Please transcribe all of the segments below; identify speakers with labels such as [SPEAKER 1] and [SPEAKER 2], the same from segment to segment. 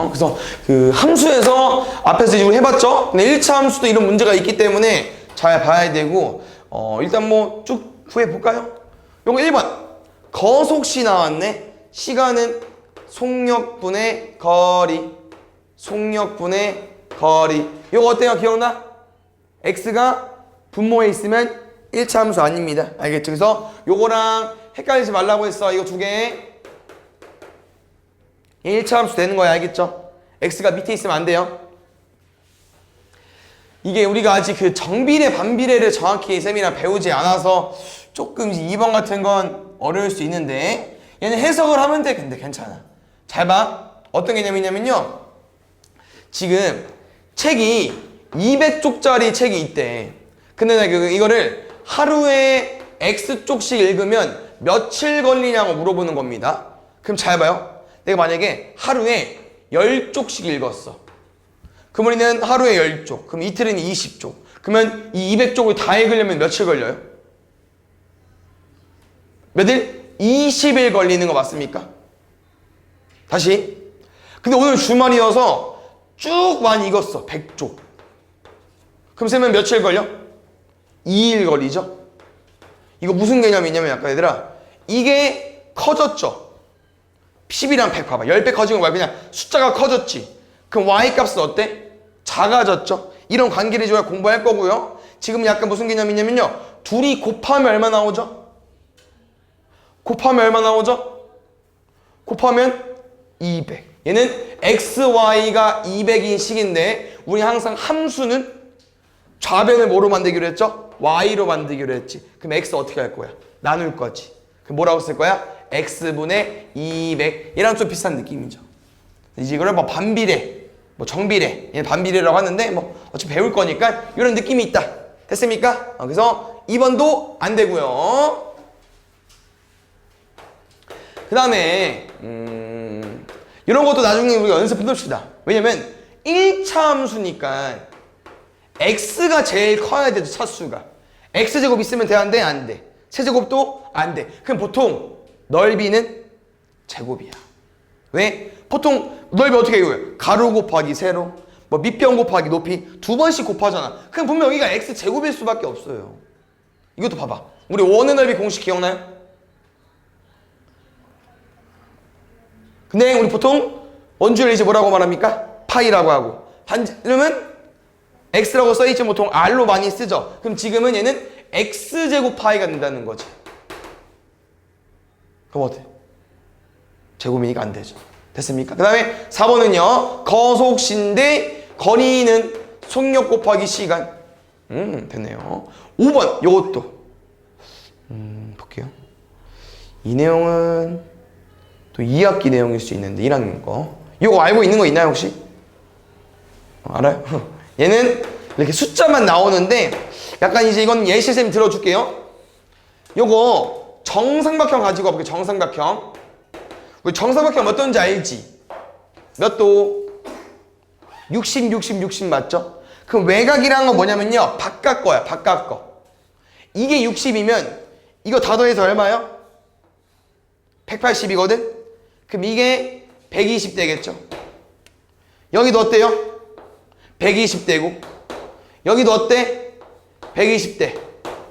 [SPEAKER 1] 그래서 그 함수에서 앞에서 지금 해봤죠? 근데 1차 함수도 이런 문제가 있기 때문에 잘 봐야 되고, 일단 뭐 쭉 구해볼까요? 요거 1번. 거속시 나왔네. 시간은 속력분의 거리. 속력분의 거리. 요거 어때요? 기억나? x가 분모에 있으면 1차 함수 아닙니다. 알겠죠? 그래서 요거랑 헷갈리지 말라고 했어. 이거 두 개. 1차 함수 되는 거야. 알겠죠? x가 밑에 있으면 안 돼요. 이게 우리가 아직 그 정비례, 반비례를 정확히 쌤이랑 배우지 않아서 조금 2번 같은 건 어려울 수 있는데 얘는 해석을 하면 돼. 근데 괜찮아. 잘 봐. 어떤 개념이냐면요. 지금 책이 200쪽짜리 책이 있대. 근데 내가 이거를 하루에 X쪽씩 읽으면 며칠 걸리냐고 물어보는 겁니다. 그럼 잘 봐요. 내가 만약에 하루에 10쪽씩 읽었어. 그럼 우리는 하루에 10쪽. 그럼 이틀은 20쪽. 그러면 이 200쪽을 다 읽으려면 며칠 걸려요? 며칠? 20일 걸리는 거 맞습니까? 다시. 근데 오늘 주말이어서 쭉 많이 읽었어. 100쪽. 그럼 쌤은 며칠 걸려? 2일 걸리죠? 이거 무슨 개념이냐면 약간 얘들아 이게 커졌죠? 10이랑 100 봐봐. 10배 커진 거 말고 그냥 숫자가 커졌지. 그럼 y값은 어때? 작아졌죠? 이런 관계를 저희가 공부할 거고요. 지금 약간 무슨 개념이냐면요. 둘이 곱하면 얼마 나오죠? 곱하면 얼마 나오죠? 곱하면 200. 얘는 xy가 200인 식인데 우리 항상 함수는 좌변을 뭐로 만들기로 했죠? y로 만들기로 했지. 그럼 x 어떻게 할 거야? 나눌 거지. 그럼 뭐라고 쓸 거야? x분의 200. 얘랑 좀 비슷한 느낌이죠. 이제 이거를 뭐 반비례, 뭐 정비례, 얘는 반비례라고 하는데 뭐 어차피 배울 거니까 이런 느낌이 있다. 됐습니까? 그래서 2번도 안 되고요. 그 다음에 이런 것도 나중에 우리가 연습 해둡시다. 왜냐면 1차 함수니까 x가 제일 커야 되죠. 차수가. x제곱 있으면 돼? 안 돼? 안 돼. 세제곱도 안 돼. 그럼 보통 넓이는 제곱이야. 왜? 보통 넓이 어떻게 해요? 가로 곱하기 세로, 뭐 밑변 곱하기 높이 두 번씩 곱하잖아. 그럼 분명 여기가 x제곱일 수밖에 없어요. 이것도 봐봐. 우리 원의 넓이 공식 기억나요? 근데 우리 보통 원주를 이제 뭐라고 말합니까? 파이라고 하고. 반지름은 x라고 써있지 보통 r로 많이 쓰죠. 그럼 지금은 얘는 x제곱 파이가 된다는 거지. 그럼 어때? 제곱이니까 안 되죠. 됐습니까? 그 다음에 4번은요. 거속시인데 거리는 속력 곱하기 시간. 됐네요. 5번 요것도 볼게요. 이 내용은 또 2학기 내용일 수 있는데 1학년 거. 이거 알고 있는 거 있나요 혹시? 알아요? 얘는 이렇게 숫자만 나오는데 약간 이제 이건 예시쌤 들어줄게요. 요거 정삼각형 가지고 와볼게요. 정삼각형. 우리 정삼각형 몇 도인지 알지? 몇 도? 60, 60, 60 맞죠? 그럼 외곽이라는 건 뭐냐면요. 바깥 거야. 바깥 거. 이게 60이면 이거 다 더해서 얼마요? 180이거든? 그럼 이게 120 되겠죠? 여기도 어때요? 120대고 여기도 어때? 120대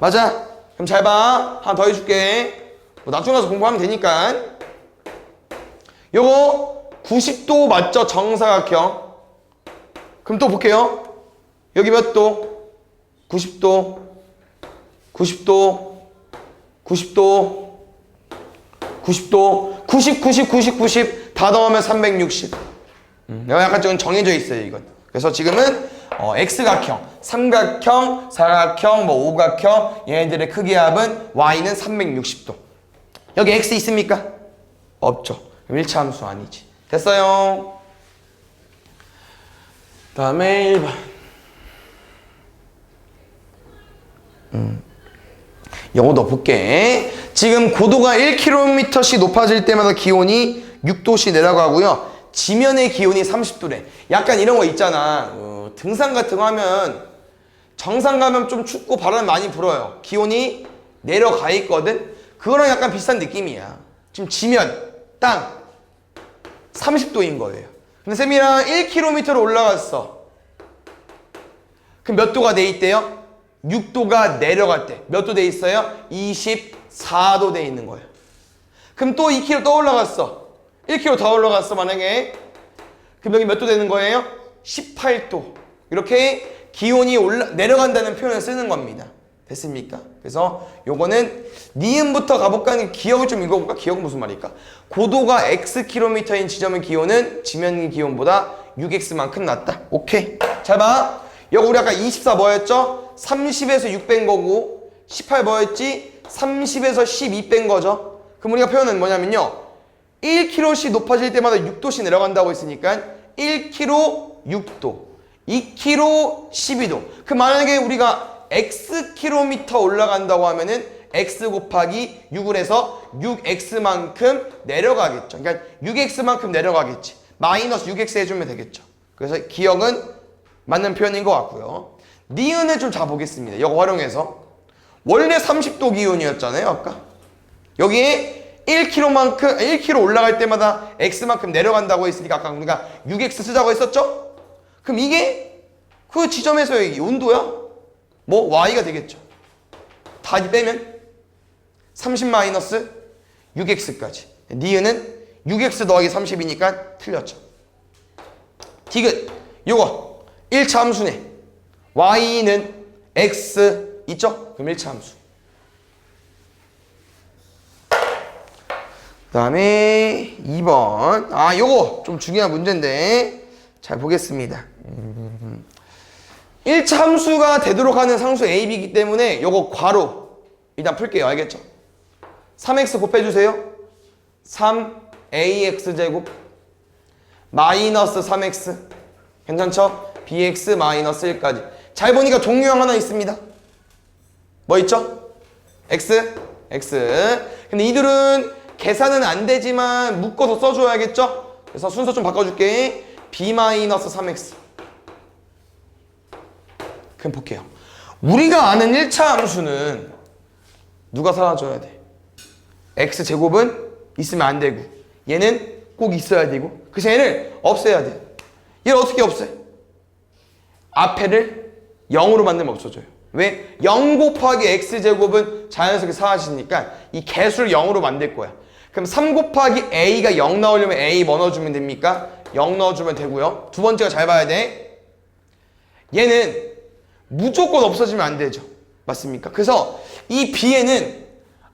[SPEAKER 1] 맞아? 그럼 잘 봐. 하나 더 해줄게. 뭐 나중에 가서 공부하면 되니까. 요거 90도 맞죠? 정사각형. 그럼 또 볼게요. 여기 몇 도? 90도 90도 90도 90도 90, 90, 90, 90 다 더하면 360. 내가 약간 좀 정해져 있어요 이건. 그래서 지금은 X각형, 삼각형, 사각형, 뭐 오각형 얘네들의 크기 합은 Y는 360도. 여기 X 있습니까? 없죠. 그럼 1차 함수 아니지. 됐어요. 다음에 1번. 영어 더 볼게. 지금 고도가 1km씩 높아질 때마다 기온이 6도씩 내려가고요. 지면의 기온이 30도래. 약간 이런 거 있잖아. 등산 같은 거 하면 정상 가면 좀 춥고 바람 많이 불어요. 기온이 내려가 있거든. 그거랑 약간 비슷한 느낌이야. 지금 지면, 땅 30도인 거예요. 근데 쌤이랑 1km로 올라갔어. 그럼 몇 도가 돼 있대요? 6도가 내려갈 때 몇 도 돼 있어요? 24도 돼 있는 거예요. 그럼 또 2km 더 올라갔어. 1km 더 올라갔어 만약에. 그럼 여기 몇 도 되는 거예요? 18도. 이렇게 기온이 내려간다는 표현을 쓰는 겁니다. 됐습니까? 그래서 요거는 니은부터 가볼까? 기억을 좀 읽어볼까? 기억은 무슨 말일까? 고도가 xkm인 지점의 기온은 지면 기온보다 6x만큼 낮다. 오케이. 잘 봐. 여기 우리 아까 24 뭐였죠? 30에서 6 뺀 거고 18 뭐였지? 30에서 12 뺀 거죠. 그럼 우리가 표현은 뭐냐면요. 1km씩 높아질 때마다 6도씩 내려간다고 했으니까 1km 6도, 2km 12도. 그 만약에 우리가 xkm 올라간다고 하면은 x 곱하기 6을 해서 6x만큼 내려가겠죠. 그러니까 6x만큼 내려가겠지. 마이너스 6x 해주면 되겠죠. 그래서 기억은 맞는 표현인 것 같고요. 니은을 좀 잡아보겠습니다. 이거 활용해서. 원래 30도 기온이었잖아요, 아까. 여기에 1km 올라갈 때마다 x만큼 내려간다고 했으니까 아까 우리가 6x 쓰자고 했었죠? 그럼 이게 그 지점에서의 온도야? 뭐 y가 되겠죠. 다 빼면 30 마이너스 6x까지. 니은은 6x 더하기 30이니까 틀렸죠. 디귿 요거 1차 함수네. y는 x 있죠? 그럼 1차 함수. 그 다음에 2번. 요거 좀 중요한 문제인데 잘 보겠습니다. 1차 함수가 되도록 하는 상수 a, b이기 때문에 요거 괄호 일단 풀게요. 알겠죠? 3x 곱해주세요. 3ax제곱 마이너스 3x 괜찮죠? bx 마이너스 1까지. 잘 보니까 종류형 하나 있습니다. 뭐 있죠? x. 근데 이들은 계산은 안 되지만 묶어서 써줘야겠죠? 그래서 순서 좀 바꿔줄게. b 마이너스 3x. 그럼 볼게요. 우리가 아는 1차 함수는 누가 사라져야 돼? x제곱은 있으면 안 되고 얘는 꼭 있어야 되고 그래서 얘를 없애야 돼. 얘를 어떻게 없애? 앞에를 0으로 만들면 없어져요. 왜? 0 곱하기 x제곱은 자연스럽게 사라지니까 이 개수를 0으로 만들 거야. 그럼 3 곱하기 a가 0 나오려면 a 뭐 넣어주면 됩니까? 0 넣어주면 되고요. 두 번째가 잘 봐야 돼. 얘는 무조건 없어지면 안 되죠. 맞습니까? 그래서 이 b에는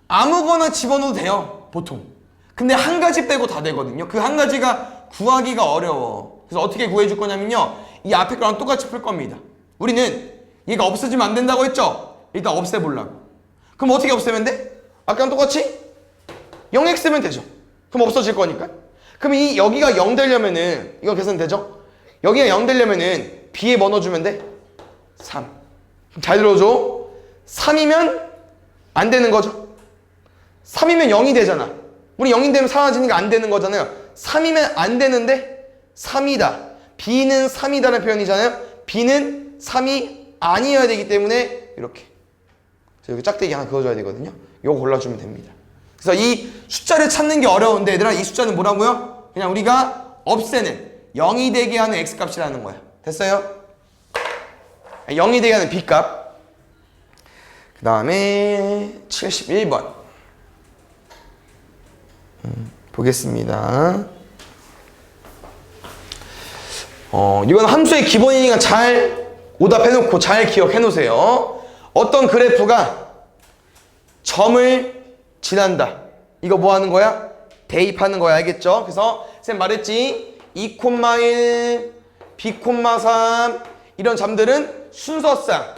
[SPEAKER 1] 아무거나 집어넣어도 돼요. 보통. 근데 한 가지 빼고 다 되거든요. 그 한 가지가 구하기가 어려워. 그래서 어떻게 구해줄 거냐면요. 이 앞에 거랑 똑같이 풀 겁니다. 우리는 얘가 없어지면 안 된다고 했죠? 일단 없애보려고. 그럼 어떻게 없애면 돼? 아까랑 똑같이 0x면 되죠. 그럼 없어질 거니까. 그럼 여기가 0 되려면은 이거 계산되죠? 여기가 0 되려면은 b에 뭐 넣어주면 돼? 3. 잘 들어줘. 3이면 안 되는 거죠. 3이면 0이 되잖아. 우리 0이 되면 사라지니까 안 되는 거잖아요. 3이면 안 되는데 3이다. b는 3이다라는 표현이잖아요. b는 3이 아니어야 되기 때문에 이렇게. 여기 짝대기 하나 그어줘야 되거든요. 이거 골라주면 됩니다. 그래서 이 숫자를 찾는 게 어려운데 얘들아 이 숫자는 뭐라고요? 그냥 우리가 없애는 0이 되게 하는 x값이라는 거야. 됐어요? 0이 되게 하는 b값. 그 다음에 71번 보겠습니다. 이건 함수의 기본이니까 잘 오답해놓고 잘 기억해놓으세요. 어떤 그래프가 점을 지난다. 이거 뭐 하는 거야? 대입하는 거야. 알겠죠? 그래서 쌤 말했지. 2,1, B,3 이런 점들은 순서상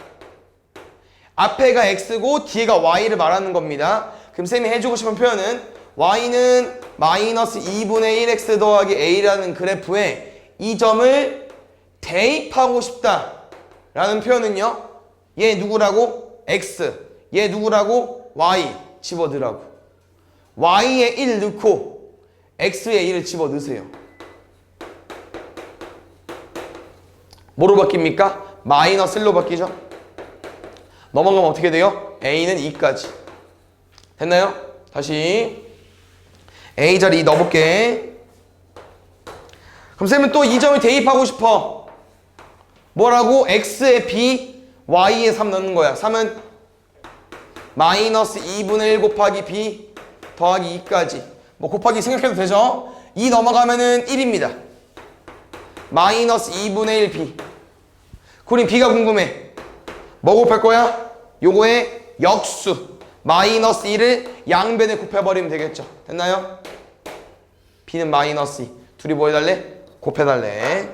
[SPEAKER 1] 앞에가 x고 뒤에가 y를 말하는 겁니다. 그럼 쌤이 해주고 싶은 표현은 y는 마이너스 2분의 1x 더하기 a라는 그래프에 이 점을 대입하고 싶다 라는 표현은요. 얘 누구라고? x. 얘 누구라고? y. 집어넣으라고. y에 1 넣고 x에 1을 집어넣으세요. 뭐로 바뀝니까? 마이너스 1로 바뀌죠. 넘어가면 어떻게 돼요? a는 2까지. 됐나요? 다시 a 자리 2 넣어볼게. 그럼 쌤은 또 이 점을 대입하고 싶어. 뭐라고? x에 b, y에 3 넣는 거야. 3은 마이너스 2분의 1 곱하기 b 더하기 2까지. 뭐 곱하기 생각해도 되죠? 2 넘어가면은 1입니다. 마이너스 2분의 1 b. 그럼 b가 궁금해. 뭐 곱할 거야? 요거에 역수. 마이너스 1을 양변에 곱해버리면 되겠죠. 됐나요? b는 마이너스 2. 둘이 뭐 해달래? 곱해달래.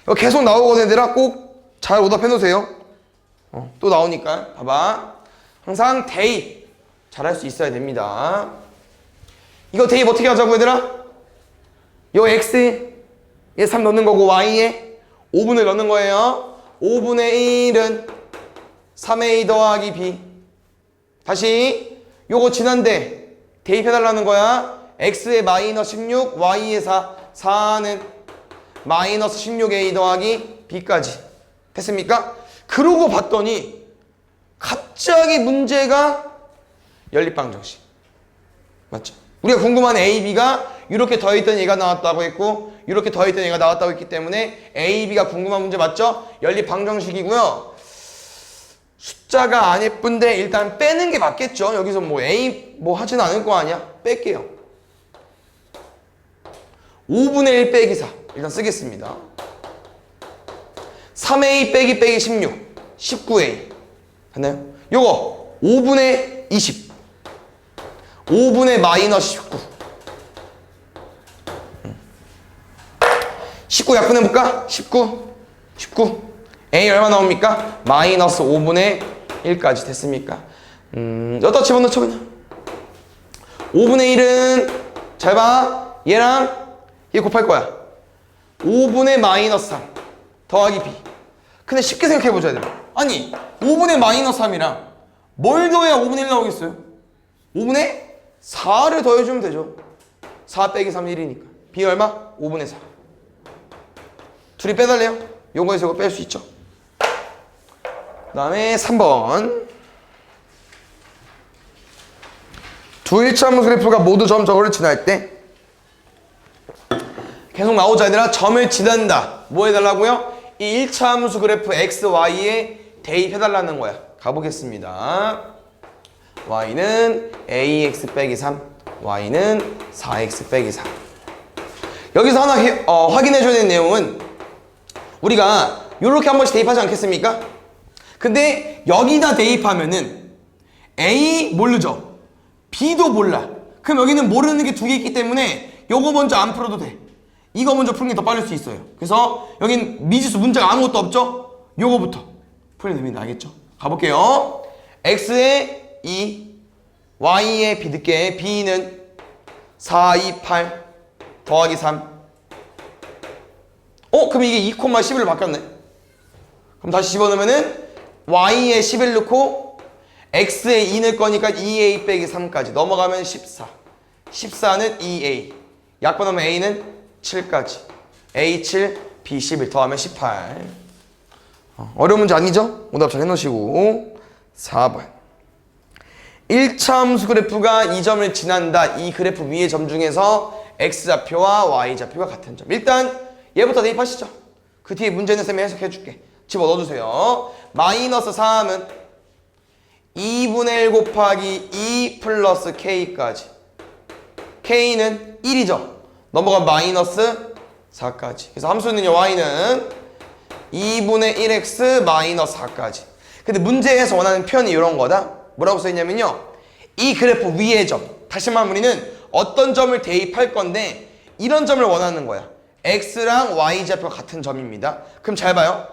[SPEAKER 1] 이거 계속 나오거든 얘들아. 꼭 잘 오답해 놓으세요. 또 나오니까 봐봐. 항상 대입 잘할 수 있어야 됩니다. 이거 대입 어떻게 하자고 얘들아? 요 x에 3 넣는 거고 y에 5분을 넣는 거예요. 5분의 1은 3a 더하기 b. 다시 요거 지난데 대입해달라는 거야. x에 마이너스 16, y에 4. 4는 마이너스 16a 더하기 b까지. 됐습니까? 그러고 봤더니 갑자기 문제가 연립방정식. 맞죠? 우리가 궁금한 a, b가 이렇게 더했던 얘가 나왔다고 했고 이렇게 더했던 얘가 나왔다고 했기 때문에 a, b가 궁금한 문제 맞죠? 연립방정식이고요. 숫자가 안 예쁜데 일단 빼는 게 맞겠죠? 여기서 뭐 a 뭐 하진 않을 거 아니야? 뺄게요. 5분의 1 빼기 4 일단 쓰겠습니다. 3a 빼기 16 19a 됐나요? 요거 5분의 20 5분의 마이너스 19 약분해볼까? 19 a 얼마 나옵니까? 마이너스 5분의 1까지 됐습니까? 여기다 집어넣죠 그냥. 5분의 1은 잘 봐. 얘랑 얘 곱할 거야. 5분의 마이너스 3 더하기 b. 근데 쉽게 생각해보자 얘들아. 아니 5분의 마이너스 3이랑 뭘 더해야 5분의 1 나오겠어요? 5분의 4를 더해주면 되죠. 4 빼기 3 1이니까 b 얼마? 5분의 4. 둘이 빼달래요? 요거에서 이거 뺄 수 있죠. 그 다음에 3번 두 1차함수 그래프가 모두 점 저거를 지날 때 계속 나오자 얘들아. 점을 지난다. 뭐 해달라고요? 이 1차 함수 그래프 x, y에 대입해달라는 거야. 가보겠습니다. y는 ax 빼기 3, y는 4x 빼기 4. 여기서 하나 확인해줘야 되는 내용은 우리가 이렇게 한 번씩 대입하지 않겠습니까? 근데 여기다 대입하면은 a 모르죠? b도 몰라. 그럼 여기는 모르는 게 두 개 있기 때문에 요거 먼저 안 풀어도 돼. 이거 먼저 푸는 게 더 빠를 수 있어요. 그래서 여긴 미지수 문제가 아무것도 없죠? 요거부터 풀면 됩니다. 알겠죠? 가볼게요. x에 2, y에 b 듣게 b는 4, 2, 8 더하기 3. 그럼 이게 2,11로 바뀌었네. 그럼 다시 집어넣으면은 y에 11 넣고 x에 2 넣을 거니까 2a 빼기 3까지 넘어가면 14. 14는 2a. 약분하면 a는 7까지. A7, B11 더하면 18. 어려운 문제 아니죠? 오답 잘 해놓으시고 4번 1차 함수 그래프가 이 점을 지난다. 이 그래프 위의 점 중에서 X좌표와 Y좌표가 같은 점. 일단 얘부터 대입하시죠. 그 뒤에 문제는 쌤이 해석해줄게. 집어넣어주세요. 마이너스 3은 2분의 1 곱하기 2 플러스 K까지. K는 1이죠. 넘어가 마이너스 4까지. 그래서 함수는요, y는 2분의 1x 마이너스 4까지. 근데 문제에서 원하는 표현이 이런 거다. 뭐라고 써있냐면요, 이 그래프 위의 점, 다시 말하면 우리는 어떤 점을 대입할 건데 이런 점을 원하는 거야. x랑 y좌표가 같은 점입니다. 그럼 잘 봐요.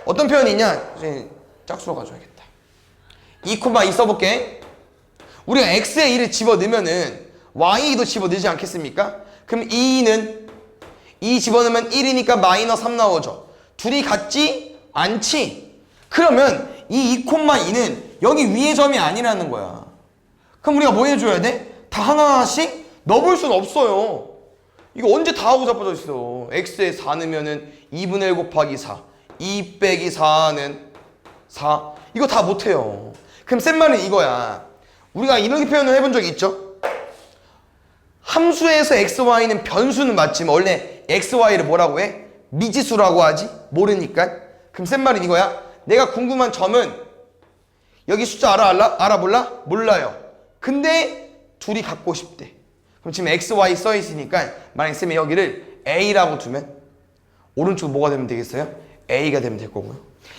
[SPEAKER 1] 어떤 표현이 있냐? 짝수로 가져야겠다. 2,2 써볼게. 우리가 x에 2를 집어넣으면은 y도 집어넣지 않겠습니까? 그럼 2는 2 집어넣으면 1이니까 마이너스 3 나오죠. 둘이 같지 않지? 그러면 이 2,2는 여기 위의 점이 아니라는 거야. 그럼 우리가 뭐 해줘야 돼? 다 하나씩 넣어볼 수는 없어요. 이거 언제 다 하고 잡아져 있어. x에 4 넣으면은 2분의 1 곱하기 4 2 빼기 4는 4. 이거 다 못해요. 그럼 쌤 말은 이거야. 우리가 이렇게 표현을 해본 적이 있죠? 함수에서 xy는 변수는 맞지만 원래 xy를 뭐라고 해? 미지수라고 하지? 모르니까. 그럼 센 말은 이거야. 내가 궁금한 점은 여기 숫자 알아 몰라? 몰라요. 근데 둘이 갖고 싶대. 그럼 지금 xy 써 있으니까 만약에 쌤이 여기를 a라고 두면 오른쪽 뭐가 되면 되겠어요? a가 되면 될 거고요.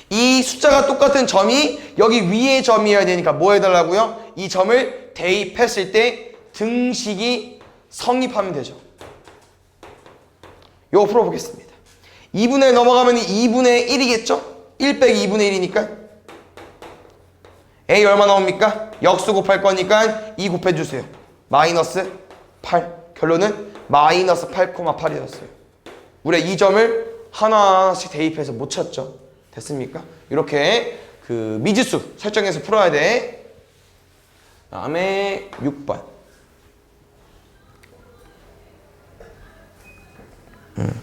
[SPEAKER 1] 이 숫자가 똑같은 점이 여기 위의 점이어야 되니까 뭐 해달라고요? 이 점을 대입했을 때 등식이 성립하면 되죠. 요거 풀어보겠습니다. 2분의 넘어가면 2분의 1이겠죠? 1 빼기 2분의 1이니까 a 얼마 나옵니까? 역수 곱할 거니까 2 곱해주세요. 마이너스 8. 결론은 마이너스 8,8이었어요. 우리가 이 점을 하나씩 대입해서 못 찾죠. 됐습니까? 이렇게 그 미지수 설정해서 풀어야 돼. 다음에 6번.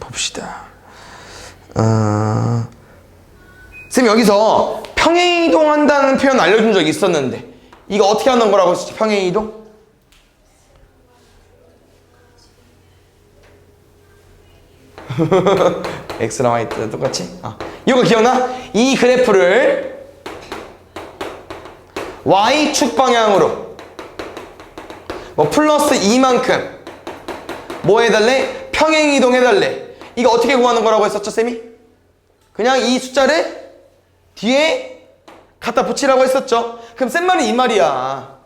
[SPEAKER 1] 봅시다. 쌤 여기서 평행이동한다는 표현 알려준 적이 있었는데 이거 어떻게 하는 거라고 했었지? 평행이동? X랑 Y 똑같이? 이거 기억나? 이 그래프를 Y축 방향으로 뭐 플러스 2만큼 뭐 해달래? 평행이동 해달래. 이거 어떻게 구하는 거라고 했었죠, 쌤이? 그냥 이 숫자를 뒤에 갖다 붙이라고 했었죠. 그럼 쌤 말은 이 말이야.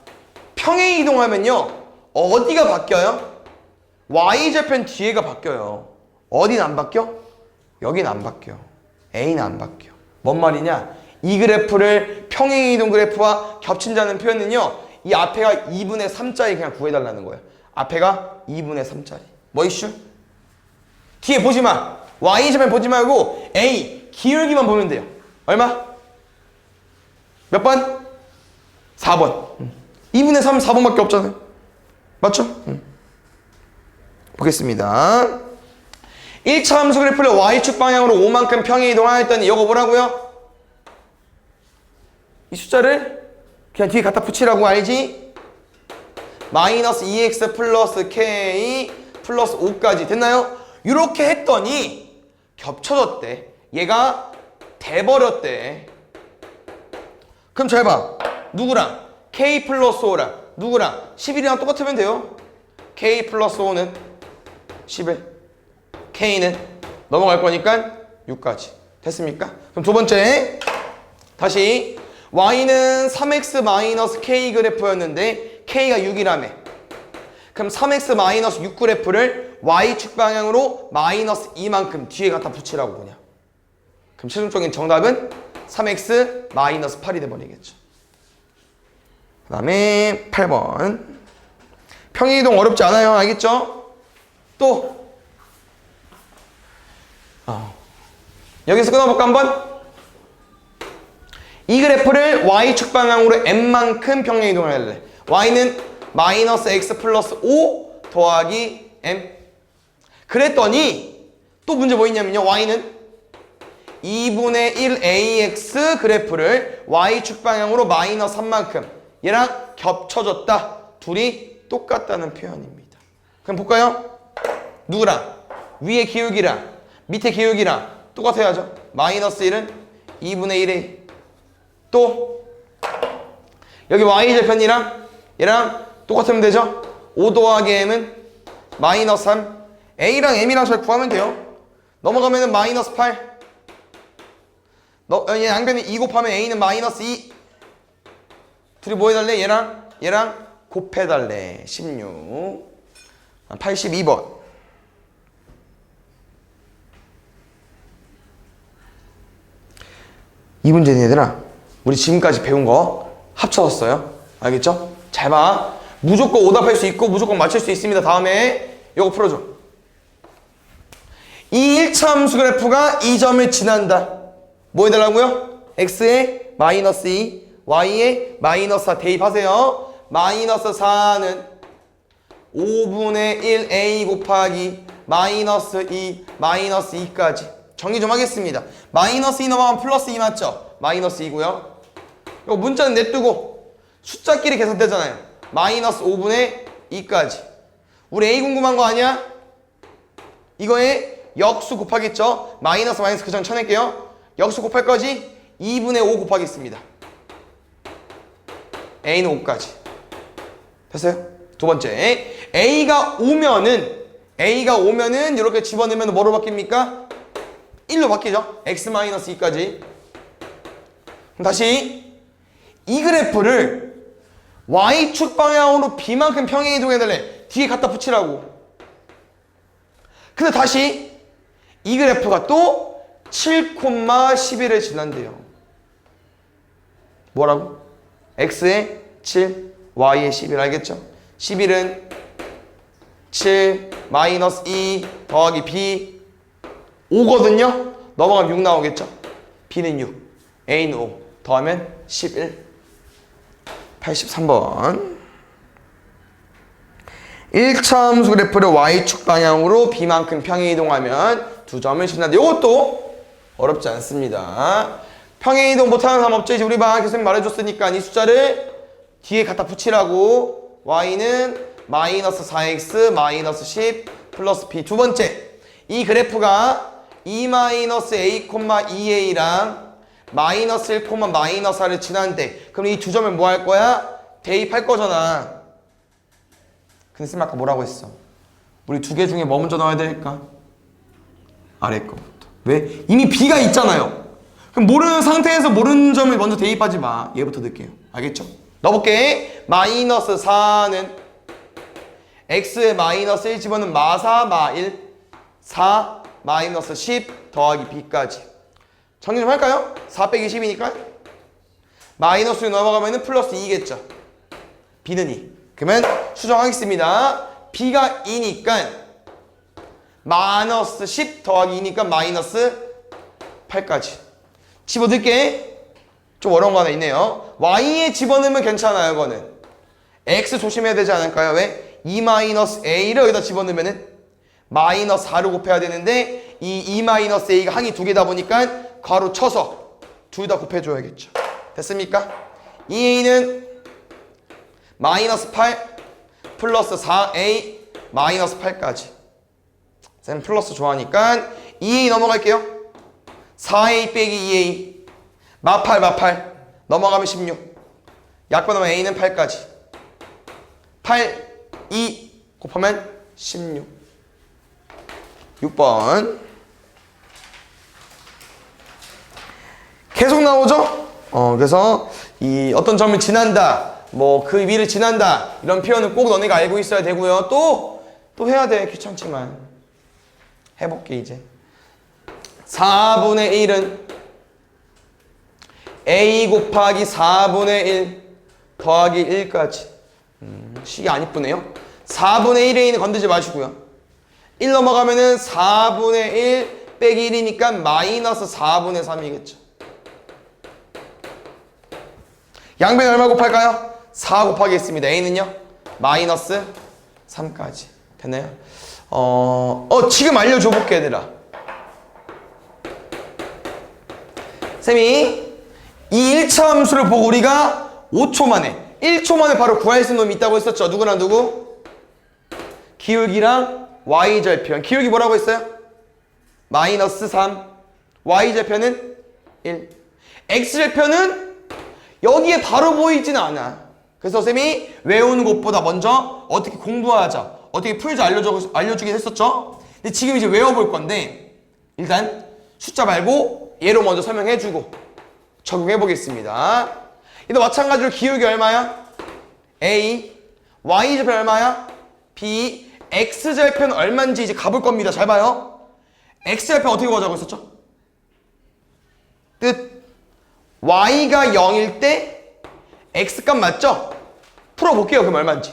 [SPEAKER 1] 평행이동하면요 어디가 바뀌어요? Y절편 뒤에가 바뀌어요. 어디는 안 바뀌어? 여긴 안 바뀌어. A는 안 바뀌어. 뭔 말이냐? 이 그래프를 평행이동 그래프와 겹친다는 표현은요 이 앞에가 2분의 3짜리 그냥 구해달라는 거예요. 앞에가 2분의 3짜리. 뭐 이슈? 뒤에 보지 마. Y절편 보지 말고 A 기울기만 보면 돼요. 얼마? 몇 번? 4번. 2분의 3은 4번밖에 없잖아요. 맞죠? 보겠습니다. 1차 함수 그래프를 Y축 방향으로 5만큼 평행이동하였더니 이거 뭐라고요? 이 숫자를 그냥 뒤에 갖다 붙이라고 알지? 마이너스 2x 플러스 k 플러스 5까지 됐나요? 이렇게 했더니 겹쳐졌대. 얘가 돼버렸대. 그럼 잘 봐. 누구랑? k 플러스 5랑 누구랑? 11이랑 똑같으면 돼요. k 플러스 5는 11. k는 넘어갈 거니까 6까지. 됐습니까? 그럼 두 번째 다시 y는 3x 마이너스 k 그래프였는데 k가 6이라며. 그럼 3x 마이너스 6 그래프를 y축 방향으로 마이너스 2만큼 뒤에 갖다 붙이라고 그냥. 그럼 최종적인 정답은 3x 마이너스 8이 돼버리겠죠. 그 다음에 8번. 평행이동 어렵지 않아요. 알겠죠? 또 여기서 끊어볼까 한번? 이 그래프를 y축 방향으로 n만큼 평행이동을 할래. y는 마이너스 x 플러스 5 더하기 m. 그랬더니 또 문제 뭐 있냐면요. y는 2분의 1 ax 그래프를 y축 방향으로 마이너스 3만큼 얘랑 겹쳐졌다. 둘이 똑같다는 표현입니다. 그럼 볼까요? 누구랑? 위에 기울기랑 밑에 기울기랑 똑같아야죠. 마이너스 1은 2분의 1에 또 여기 y절편이랑 얘랑 똑같으면 되죠. 5 더하기 m은 마이너스 3. a랑 m이랑 잘 구하면 돼요. 넘어가면은 마이너스 8. 얘 양변이 2 곱하면 a는 마이너스 2. 둘이 뭐 해달래? 얘랑 곱해달래. 16. 82번. 이 문제는 얘들아 우리 지금까지 배운 거 합쳐졌어요. 알겠죠? 잘 봐. 무조건 오답할 수 있고 무조건 맞출 수 있습니다. 다음에 이거 풀어줘. 이 1차 함수 그래프가 이 점을 지난다. 뭐 해달라고요? x에 마이너스 2, y에 마이너스 4 대입하세요. 마이너스 4는 5분의 1 a 곱하기 마이너스 2, 마이너스 2까지. 정리 좀 하겠습니다. 마이너스 2 넘어가면 플러스 2 맞죠? 마이너스 2고요. 이거 문자는 냅두고 숫자끼리 계산되잖아요. 마이너스 5분의 2까지. 우리 A 궁금한 거 아니야? 이거에 역수 곱하겠죠? 마이너스 그 점 쳐낼게요. 역수 곱할 거지? 2분의 5 곱하겠습니다. A는 5까지. 됐어요? 두 번째. A가 오면은 이렇게 집어넣으면 뭐로 바뀝니까? 1로 바뀌죠? x-2까지. 그럼 다시 이 그래프를 y축 방향으로 b만큼 평행 이동해달래. 뒤에 갖다 붙이라고. 근데 다시 이 그래프가 또 7,11을 지난대요. 뭐라고? x에 7, y에 11. 알겠죠? 11은 7 마이너스 2 더하기 b 5거든요? 넘어가면 6 나오겠죠? b는 6, a는 5 더하면 11. 83번 1차 함수 그래프를 y축 방향으로 b만큼 평행 이동하면 두 점을 친한다. 이것도 어렵지 않습니다. 평행 이동 못하는 사람 없죠? 이제 우리 반 교수님 말해줬으니까 이 숫자를 뒤에 갖다 붙이라고. y는 마이너스 4x 마이너스 10 플러스 b. 두 번째, 이 그래프가 2 마이너스 a, 2a랑 마이너스 1, 마이너스 4를 지난데, 그럼 이 두 점을 뭐 할 거야? 대입할 거잖아. 근데 쌤 아까 뭐라고 했어? 우리 두 개 중에 뭐 먼저 넣어야 될까? 아래 거부터. 왜? 이미 b가 있잖아요. 그럼 모르는 상태에서 모르는 점을 먼저 대입하지 마. 얘부터 넣을게요. 알겠죠? 넣어볼게. 마이너스 4는 x에 마이너스 1 집어넣으면 마4 마1 4 마이너스 10 더하기 b까지. 정리 좀 할까요? 4 빼기 10이니까 마이너스 6 넘어가면 플러스 2겠죠. b는 2. 그러면 수정하겠습니다. b가 2니까 마이너스 10 더하기 2니까 마이너스 8까지. 집어넣을게. 좀 어려운 거 하나 있네요. y에 집어넣으면 괜찮아요. 이거는 x 조심해야 되지 않을까요? 왜? 2-a를 여기다 집어넣으면은 마이너스 4를 곱해야 되는데 이 2-a가 항이 두 개다 보니까 괄호 쳐서 둘 다 곱해줘야겠죠. 됐습니까? 2a는 마이너스 8 플러스 4a 마이너스 8까지. 쌤 플러스 좋아하니까 2a 넘어갈게요. 4a 빼기 2a 마8 넘어가면 16. 약분하면 a는 8까지. 8 2 곱하면 16. 6번 계속 나오죠? 그래서 이 어떤 점을 지난다, 뭐 그 위를 지난다, 이런 표현은 꼭 너네가 알고 있어야 되고요. 또 해야 돼. 귀찮지만 해볼게. 이제 4분의 1은 a 곱하기 4분의 1 더하기 1까지. 식이 안 이쁘네요. 4분의 1에 a는 건드지 마시고요. 1 넘어가면은 4분의 1 빼기 1이니까 마이너스 4분의 3이겠죠. 양변 얼마 곱할까요? 4 곱하기 했습니다. a는요? 마이너스 3까지. 됐나요? 지금 알려줘 볼게 얘들아. 쌤이 이 1차 함수를 보고 우리가 5초 만에 1초 만에 바로 구할 수 있는 놈이 있다고 했었죠. 누구랑 누구? 기울기랑 y절편. 기울기 뭐라고 했어요? 마이너스 3. y절편은 1. x절편은 여기에 바로 보이지는 않아. 그래서 쌤이 외우는 것보다 먼저 어떻게 공부하자, 어떻게 풀자 알려주긴 했었죠. 근데 지금 이제 외워볼 건데 일단 숫자 말고 얘로 먼저 설명해주고 적용해 보겠습니다. 얘도 마찬가지로 기울기 얼마야? a. y절편 얼마야? b. x절편 얼마인지 이제 가볼 겁니다. 잘 봐요. x절편 어떻게 구하자고 했었죠? 뜻. y가 0일 때 x값 맞죠? 풀어볼게요. 그럼 얼마인지.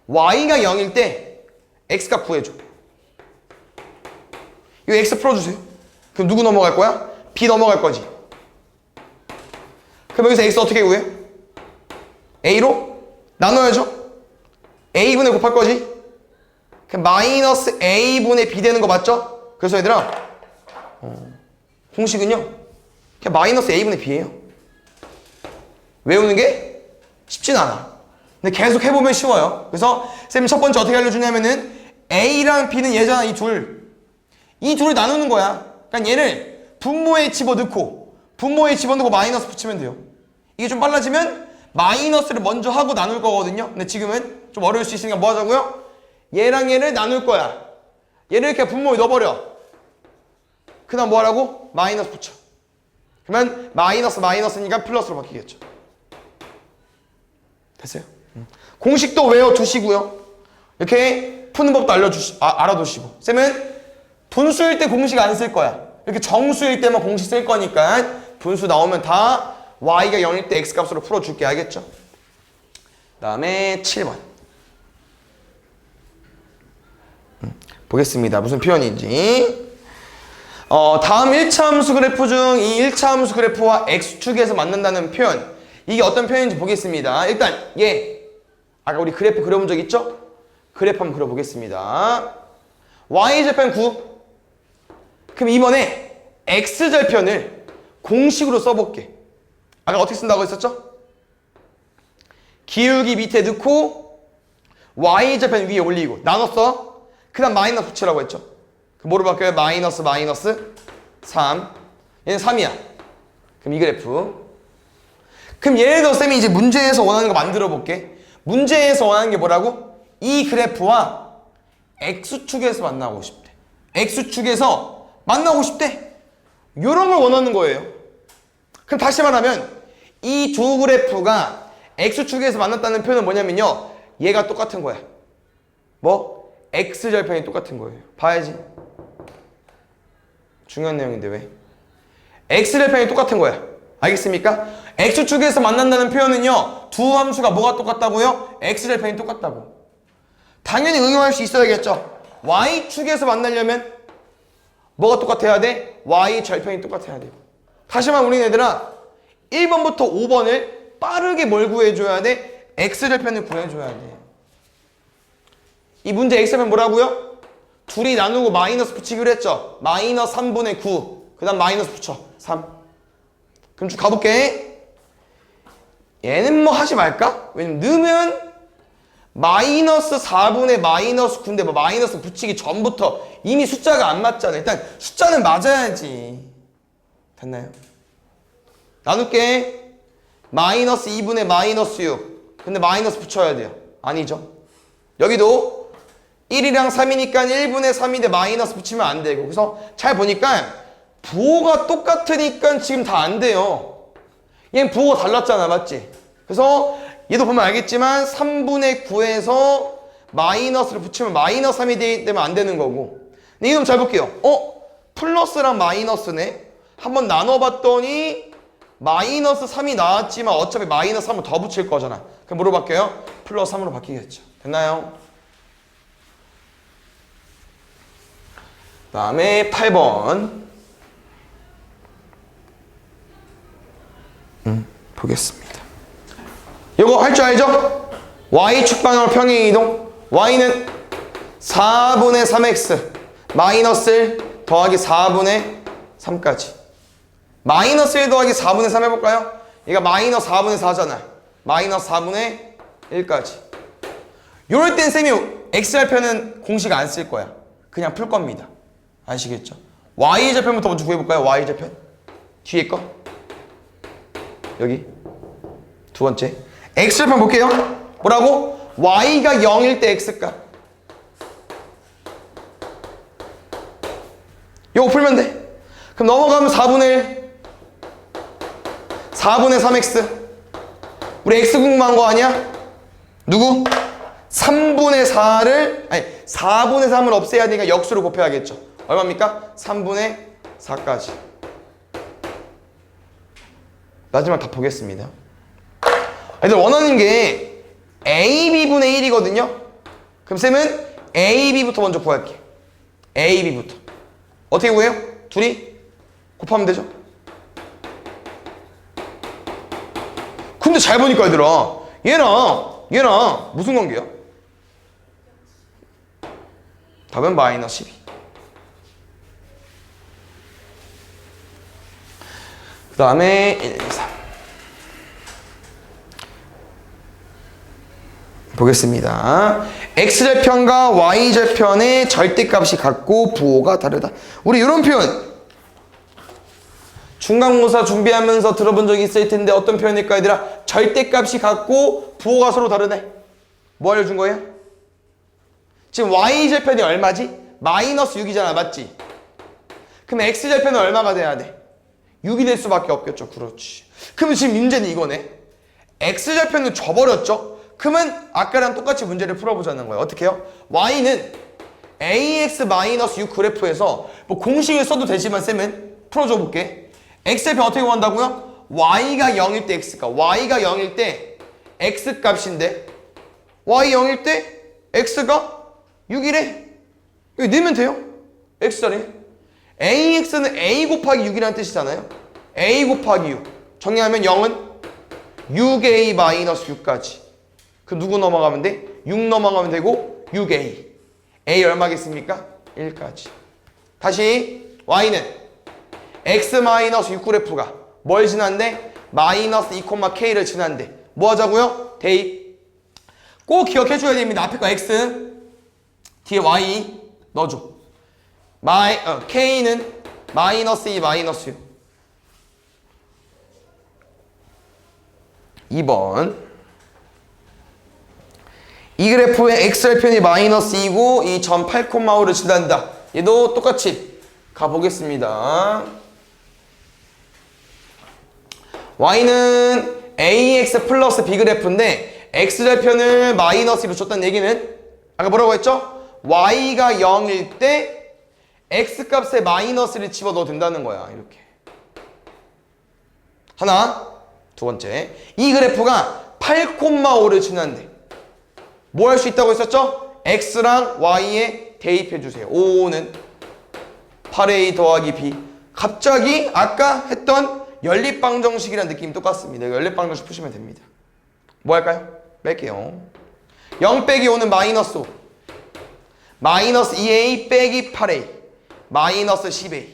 [SPEAKER 1] y가 0일 때 x값 구해줘. 이거 x 풀어주세요. 그럼 누구 넘어갈 거야? b 넘어갈 거지. 그럼 여기서 x 어떻게 구해? a로 나눠야죠. a분의 곱할 거지. 그럼 마이너스 a분의 b 되는 거 맞죠? 그래서 얘들아 공식은요 그냥 마이너스 a분의 b예요. 외우는 게 쉽진 않아. 근데 계속 해보면 쉬워요. 그래서 쌤이 첫 번째 어떻게 알려주냐면은 A랑 B는 얘잖아. 이 둘을 나누는 거야. 그러니까 얘를 분모에 집어넣고 분모에 집어넣고 마이너스 붙이면 돼요. 이게 좀 빨라지면 마이너스를 먼저 하고 나눌 거거든요. 근데 지금은 좀 어려울 수 있으니까 뭐 하자고요? 얘랑 얘를 나눌 거야. 얘를 이렇게 분모에 넣어버려. 그 다음 뭐 하라고? 마이너스 붙여. 그러면 마이너스니까 플러스로 바뀌겠죠. 됐어요? 공식도 외워두시고요. 이렇게 푸는 법도 알아두시고. 쌤은 분수일 때 공식 안 쓸 거야. 이렇게 정수일 때만 공식 쓸 거니까 분수 나오면 다 y가 0일 때 x값으로 풀어줄게. 알겠죠? 그 다음에 7번 보겠습니다. 무슨 표현인지. 다음 1차 함수 그래프 중 이 1차 함수 그래프와 x축에서 만난다는 표현, 이게 어떤 표현인지 보겠습니다. 일단 얘 아까 우리 그래프 그려본 적 있죠? 그래프 한번 그려보겠습니다. y절편 9. 그럼 이번에 x절편을 공식으로 써볼게. 아까 어떻게 쓴다고 했었죠? 기울기 밑에 넣고 y절편 위에 올리고 나눴어. 그 다음 마이너스 붙이라고 했죠. 뭐로 바뀌어요? 마이너스 3. 얘는 3이야. 그럼 이 그래프. 그럼 예를 들어 쌤이 이제 문제에서 원하는 거 만들어 볼게. 문제에서 원하는 게 뭐라고? 이 그래프와 x축에서 만나고 싶대. x축에서 만나고 싶대. 요런 걸 원하는 거예요. 그럼 다시 말하면 이 두 그래프가 x축에서 만났다는 표현은 뭐냐면요. 얘가 똑같은 거야. 뭐? x절편이 똑같은 거예요. 봐야지. 중요한 내용인데 왜? x절편이 똑같은 거야. 알겠습니까? x축에서 만난다는 표현은요. 두 함수가 뭐가 똑같다고요? x절편이 똑같다고. 당연히 응용할 수 있어야겠죠. y축에서 만나려면 뭐가 똑같아야 돼? y절편이 똑같아야 돼요. 다시 말하면 우리 얘들아 1번부터 5번을 빠르게 뭘 구해줘야 돼? x절편을 구해줘야 돼. 이 문제 x절편 뭐라고요? 둘이 나누고 마이너스 붙이기로 했죠. 마이너스 3분의 9. 그 다음 마이너스 붙여. 3. 그럼 쭉 가볼게. 얘는 뭐 하지 말까? 왜냐면 넣으면 마이너스 4분의 마이너스 9인데 뭐 마이너스 붙이기 전부터 이미 숫자가 안 맞잖아. 일단 숫자는 맞아야지. 됐나요? 나눌게. 마이너스 2분의 마이너스 6. 근데 마이너스 붙여야 돼요. 아니죠. 여기도 1이랑 3이니까 1분의 3인데 마이너스 붙이면 안 되고. 그래서 잘 보니까 부호가 똑같으니까 지금 다 안 돼요. 얘는 부호가 달랐잖아. 맞지? 그래서 얘도 보면 알겠지만 3분의 9에서 마이너스를 붙이면 마이너스 3이 되면 안 되는 거고. 근데 이놈 잘 볼게요. 플러스랑 마이너스네. 한번 나눠봤더니 마이너스 3이 나왔지만 어차피 마이너스 3을 더 붙일 거잖아. 그럼 뭐로 바뀌어요? 플러스 3으로 바뀌겠죠. 됐나요? 그 다음에 8번 보겠습니다. 이거 할 줄 알죠? y축 방향으로 평행 이동. y는 4분의 3x 마이너스 1 더하기 4분의 3까지. 마이너스 1 더하기 4분의 3 해볼까요? 얘가 마이너스 4분의 4잖아. 마이너스 4분의 1까지. 요럴 땐 쌤이 x절편은 공식 안 쓸 거야. 그냥 풀 겁니다. 아시겠죠? y절편부터 먼저 구해볼까요? y절편 뒤에 거 여기 두 번째 x절편 볼게요. 뭐라고? y가 0일 때 x값. 요거 풀면 돼. 그럼 넘어가면 4분의 1 4분의 3x. 우리 x 궁금한 거 아니야? 누구? 3분의 4를 아니 4분의 3을 없애야 되니까 역수로 곱해야겠죠. 얼마입니까? 3분의 4까지. 마지막 다 보겠습니다. 얘들 원하는 게 AB분의 1이거든요. 그럼 쌤은 AB부터 먼저 구할게. AB부터. 어떻게 구해요? 둘이 곱하면 되죠. 근데 잘 보니까 얘들아 얘랑 무슨 관계야? 답은 마이너스 12. 그 다음에 1, 2, 3 보겠습니다. x절편과 y절편의 절대값이 같고 부호가 다르다. 우리 이런 표현 중간고사 준비하면서 들어본 적이 있을 텐데 어떤 표현일까 얘들아? 절대값이 같고 부호가 서로 다르네. 뭐 알려준 거예요? 지금 y절편이 얼마지? 마이너스 6이잖아, 맞지? 그럼 x절편은 얼마가 돼야 돼? 6이 될 수밖에 없겠죠. 그렇지. 그러면 지금 문제는 이거네. x절편은 줘버렸죠? 그러면 아까랑 똑같이 문제를 풀어보자는 거예요. 어떻게 해요? y는 ax-6 그래프에서 뭐 공식을 써도 되지만 쌤은 풀어줘 볼게. x절편 어떻게 구한다고요? y가 0일 때 x값. y가 0일 때 x값인데 y 0일 때 x가 6이래. 여기 넣으면 돼요. x자리. ax는 a 곱하기 6이라는 뜻이잖아요. a 곱하기 6. 정리하면 0은 6a-6까지. 그 누구 넘어가면 돼? 6 넘어가면 되고 6a. a 얼마겠습니까? 1까지. 다시 y는 x-6 그래프가 뭘 지난데? 마이너스 2,k를 지난데 뭐 하자고요? 대입. 꼭 기억해줘야 됩니다. 앞에 거 x 뒤에 y 넣어줘. k는 마이너스 2 마이너스 6. 2번 이 그래프의 x절편이 마이너스 2고 이 점 8,5를 지난다. 얘도 똑같이 가보겠습니다. y는 ax 플러스 b 그래프인데 x절편을 마이너스 2로 줬다는 얘기는 아까 뭐라고 했죠? y가 0일 때 x값에 마이너스를 집어넣어도 된다는 거야. 이렇게 하나. 두 번째, 이 그래프가 8,5를 지난데 뭐 할 수 있다고 했었죠? x랑 y에 대입해주세요. 5는 8a 더하기 b. 갑자기 아까 했던 연립방정식이라는 느낌이 똑같습니다. 연립방정식 푸시면 됩니다. 뭐 할까요? 뺄게요. 0 빼기 5는 마이너스 5. 마이너스 2a 빼기 8a. 마이너스 10a.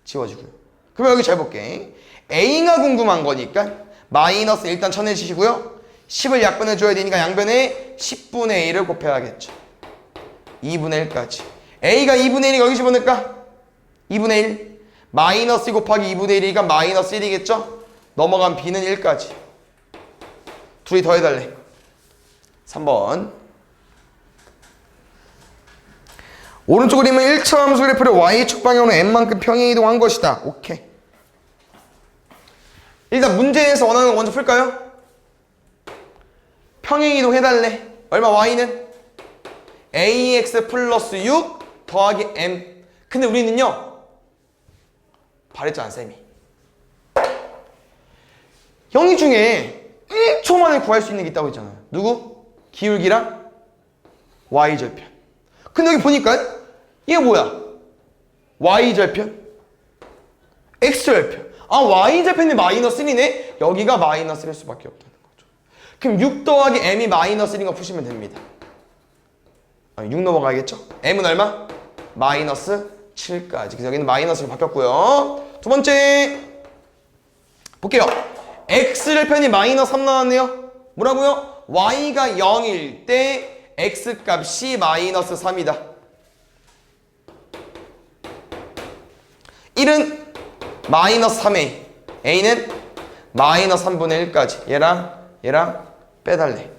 [SPEAKER 1] 지워지고요. 그럼 여기 잘 볼게. a가 궁금한 거니까 마이너스 일단 쳐내주시고요. 10을 약분해줘야 되니까 양변에 10분의 a를 곱해야겠죠. 2분의 1까지. a가 2분의 1이니까 여기 집어넣을까? 2분의 1. 마이너스 2 곱하기 2분의 1이니까 마이너스 1이겠죠? 넘어간 b는 1까지. 둘이 더해달래. 3번. 오른쪽 그림은 1차 함수 그래프를 y축 방향으로 n만큼 평행 이동한 것이다. 오케이. 일단 문제에서 원하는 거 먼저 풀까요? 평행 이동 해달래. 얼마? y는 ax 플러스 6 더하기 m. 근데 우리는요 바랬잖아 쌤이. 영희 중에 1초 만에 구할 수 있는 게 있다고 했잖아요. 누구? 기울기랑 y절편. 근데 여기 보니까 이게 뭐야? y절편? x절편. 아, y절편이 마이너스 1이네? 여기가 마이너스 1일 수밖에 없다는 거죠. 그럼 6 더하기 m이 마이너스 1인 거 푸시면 됩니다. 6 넘어가야겠죠? m은 얼마? 마이너스 7까지. 그래서 여기는 마이너스로 바뀌었고요. 두 번째 볼게요. x절편이 마이너스 3 나왔네요. 뭐라고요? y가 0일 때 x값이 마이너스 3이다. 1은 마이너스 3a, a는 마이너스 3분의 1까지. 얘랑 빼달래.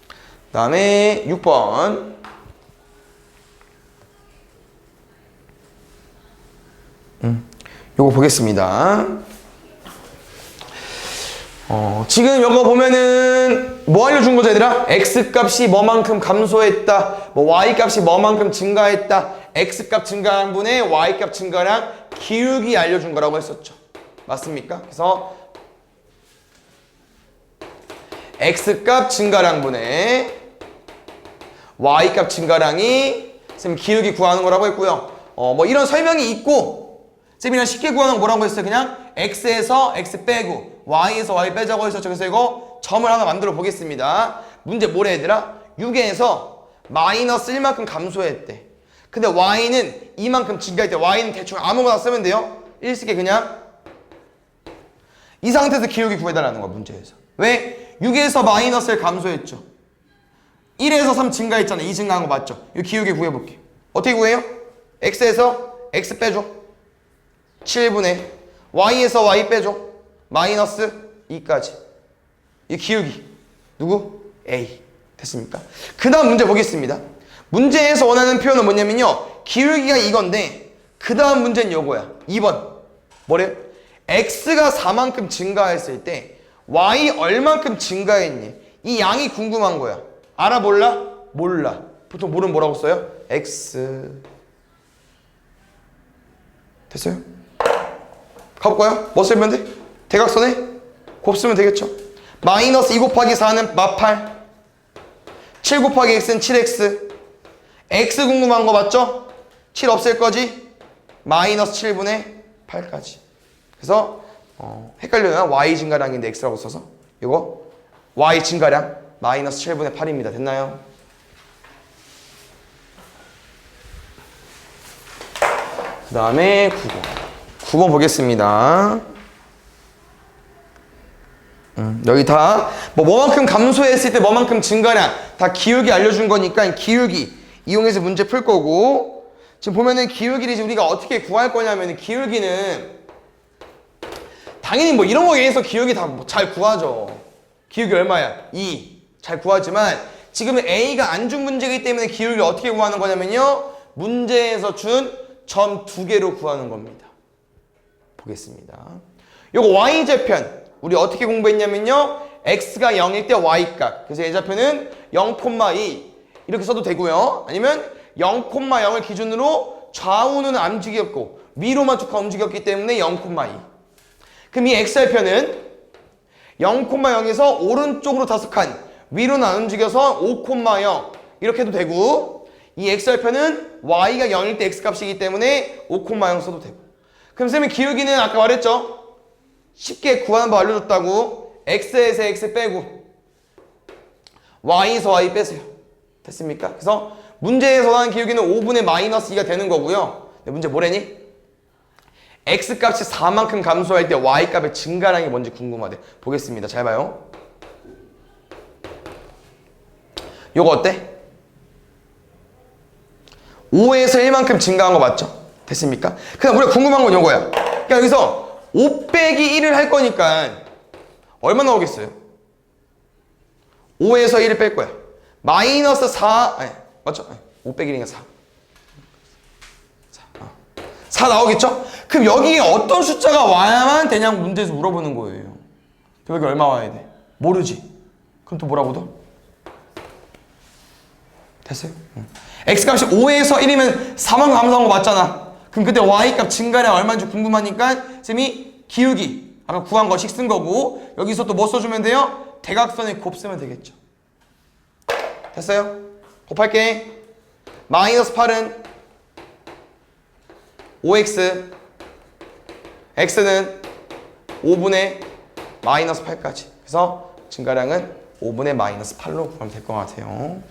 [SPEAKER 1] 그 다음에 6번. 요거 보겠습니다. 지금 요거 보면은 뭐 알려준 거죠 얘들아? x값이 뭐만큼 감소했다, 뭐 y값이 뭐만큼 증가했다, x값 증가한 분의 y값 증가랑 기울기 알려준 거라고 했었죠. 맞습니까? 그래서 x값 증가량 분의 y값 증가량이 쌤 기울기 구하는 거라고 했고요. 뭐 이런 설명이 있고 쌤이랑 쉽게 구하는 거 뭐라고 했어요? 그냥 x에서 x 빼고 y에서 y 빼자고 했었죠. 그래서 이거 점을 하나 만들어 보겠습니다. 문제 뭐래 얘들아? 6에서 마이너스 1만큼 감소했대. 근데 y는 이만큼 증가했대. y는 대충 아무거나 쓰면 돼요. 1 쓰게 그냥 이 상태에서 기울기 구해달라는 거야 문제에서. 왜? 6에서 마이너스 1 감소했죠. 1에서 3 증가했잖아. 2 증가한 거 맞죠? 이 기울기 구해볼게. 어떻게 구해요? x에서 x 빼줘. 7분의 y에서 y 빼줘. 마이너스 2까지. 이 기울기 누구? a. 됐습니까? 그 다음 문제 보겠습니다. 문제에서 원하는 표현은 뭐냐면요, 기울기가 이건데 그 다음 문제는 요거야. 2번 뭐래요? x가 4만큼 증가했을 때 y 얼만큼 증가했니? 이 양이 궁금한 거야. 알아 몰라? 몰라. 보통 모르면 뭐라고 써요? x. 됐어요? 가볼까요? 뭐 쓰면 돼? 대각선에 곱쓰면 되겠죠. 마이너스 2 곱하기 4는 마8. 7 곱하기 x는 7x. x 궁금한 거 맞죠? 7 없앨 거지? 마이너스 7분의 8까지. 그래서 헷갈려요. y 증가량인데 x라고 써서 이거 y 증가량 마이너스 7분의 8입니다. 됐나요? 그 다음에 9번 보겠습니다. 여기 다 뭐만큼 감소했을 때 뭐만큼 증가량 다 기울기 알려준 거니까 기울기 이용해서 문제 풀 거고, 지금 보면은 기울기를 이제 우리가 어떻게 구할 거냐면 기울기는 당연히 뭐 이런 거에 의해서 기울기 다 잘 구하죠. 기울기 얼마야? 2. 잘 구하지만 지금은 A가 안 준 문제이기 때문에 기울기 어떻게 구하는 거냐면요, 문제에서 준 점 2개로 구하는 겁니다. 보겠습니다. 요거 Y좌편 우리 어떻게 공부했냐면요, X가 0일 때 Y값, 그래서 A좌표는 0,2 이렇게 써도 되고요, 아니면 0,0을 기준으로 좌우는 안 움직였고 위로만 쭉 움직였기 때문에 0,2. 그럼 이 X좌표는 0,0에서 오른쪽으로 5칸, 위로는 안 움직여서 5,0 이렇게 해도 되고, 이 X좌표는 Y가 0일 때 X값이기 때문에 5,0 써도 되고. 그럼 쌤이 기울기는 아까 말했죠? 쉽게 구하는 법 알려줬다고. X에서 X 빼고 Y에서 Y 빼세요. 됐습니까? 그래서 문제에서 나온 기울기는 5분의 마이너스 2가 되는 거고요. 문제 뭐래니? X값이 4만큼 감소할 때 Y값의 증가량이 뭔지 궁금하대. 보겠습니다. 잘 봐요. 요거 어때? 5에서 1만큼 증가한 거 맞죠? 됐습니까? 그냥 우리가 궁금한 건 요거야. 그러니까 여기서 5 빼기 1을 할 거니까 얼마 나오겠어요? 5에서 1을 뺄 거야. 마이너스 4, 아니, 맞죠? 아니, 5 빼기 1이니까 4. 4 나오겠죠? 그럼 여기에 어떤 숫자가 와야만 되냐고 문제에서 물어보는 거예요. 여기 얼마 와야 돼? 모르지? 그럼 또 뭐라고 더? 됐어요? X값이 5에서 1이면 4만 감소한 거 맞잖아. 그럼 그때 Y값 증가량 얼마인지 궁금하니까 쌤이 기울기 아까 구한 거씩 쓴 거고, 여기서 또 뭐 써주면 돼요? 대각선에 곱쓰면 되겠죠. 됐어요? 곱할게. 마이너스 8은 5x, x는 5분의 마이너스 8까지. 그래서 증가량은 5분의 마이너스 8로 구하면 될 것 같아요.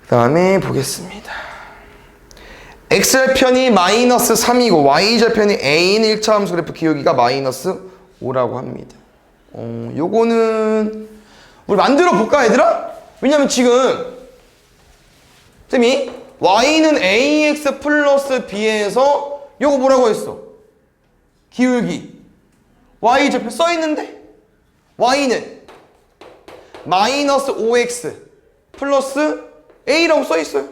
[SPEAKER 1] 그 다음에 보겠습니다. X좌편이 마이너스 3이고 Y좌편이 A인 1차 함수 그래프 기울기가 마이너스 5라고 합니다. 요거는 우리 만들어 볼까 얘들아? 왜냐면 지금 쌤이 Y는 AX 플러스 B에서 요거 뭐라고 했어? 기울기 Y좌표 써있는데 Y는 마이너스 5X 플러스 A라고 써있어요.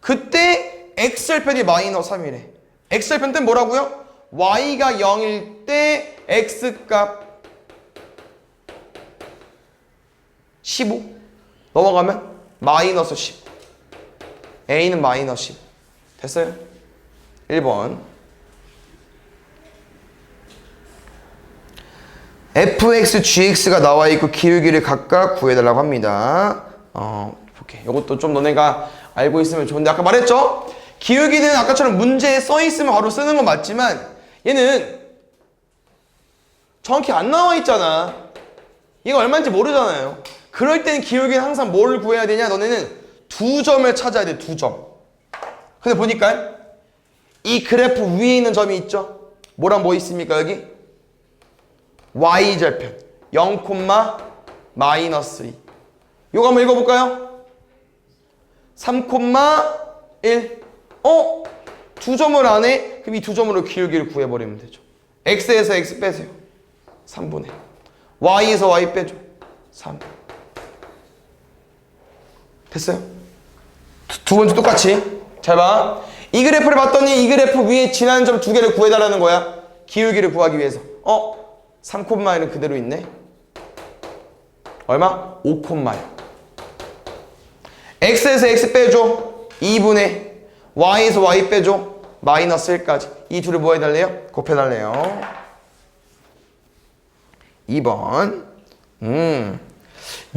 [SPEAKER 1] 그때 X절편이 마이너스 3이래. X절편 때는 뭐라고요? Y가 0일 때 X값 15 넘어가면 마이너스 10. A는 마이너스 10. 됐어요? 1번 fx, gx가 나와있고 기울기를 각각 구해달라고 합니다. 볼게. 이것도 좀 너네가 알고 있으면 좋은데, 아까 말했죠? 기울기는 아까처럼 문제에 써있으면 바로 쓰는 건 맞지만 얘는 정확히 안 나와 있잖아. 얘가 얼마인지 모르잖아요. 그럴 때는 기울기는 항상 뭘 구해야 되냐? 너네는 2점을 찾아야 돼. 2점. 근데 보니까 이 그래프 위에 있는 점이 있죠? 뭐랑 뭐 있습니까? 여기 Y절편 0,0 마이너스 2. 요거 한번 읽어볼까요? 3,1. 두 점을 안 해? 그럼 이 두 점으로 기울기를 구해버리면 되죠. x에서 x 빼세요. 3분의. y에서 y 빼죠. 3. 됐어요? 두 번째 똑같이. 잘 봐. 이 그래프를 봤더니 이 그래프 위에 지나는 점 두 개를 구해달라는 거야. 기울기를 구하기 위해서. 3,1은 그대로 있네. 얼마? 5,1. x에서 x 빼줘. 2분의 y에서 y 빼줘. 마이너스 1까지. 이 둘을 뭐 해달래요? 곱해달래요. 2번.